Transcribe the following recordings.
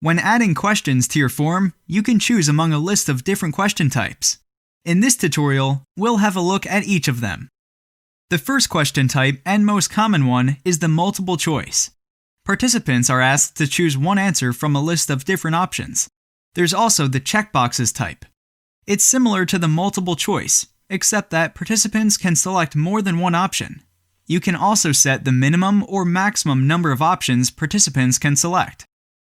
When adding questions to your form, you can choose among a list of different question types. In this tutorial, we'll have a look at each of them. The first question type and most common one is the multiple choice. Participants are asked to choose one answer from a list of different options. There's also the checkboxes type. It's similar to the multiple choice, except that participants can select more than one option. You can also set the minimum or maximum number of options participants can select.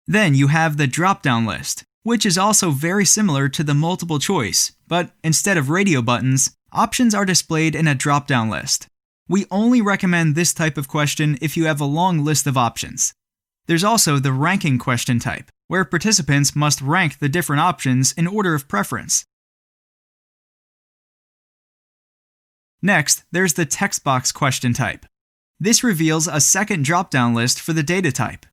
Then you have the drop-down list, which is also very similar to the multiple choice, but instead of radio buttons, options are displayed in a drop-down list. We only recommend this type of question if you have a long list of options. There's also the ranking question type, where participants must rank the different options in order of preference. Next, there's the text box question type. This reveals a second drop-down list for the data type.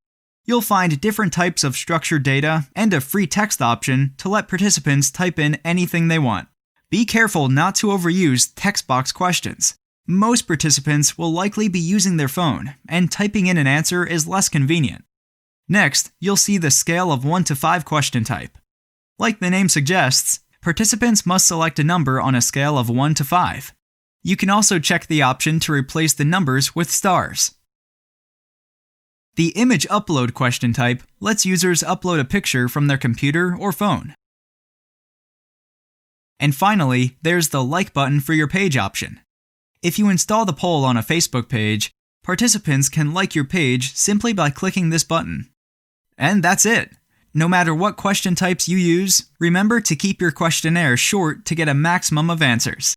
You'll find different types of structured data and a free text option to let participants type in anything they want. Be careful not to overuse text box questions. Most participants will likely be using their phone, and typing in an answer is less convenient. Next, you'll see the scale of 1 to 5 question type. Like the name suggests, participants must select a number on a scale of 1 to 5. You can also check the option to replace the numbers with stars. The image upload question type lets users upload a picture from their computer or phone. And finally, there's the like button for your page option. If you install the poll on a Facebook page, participants can like your page simply by clicking this button. And that's it! No matter what question types you use, remember to keep your questionnaire short to get a maximum of answers.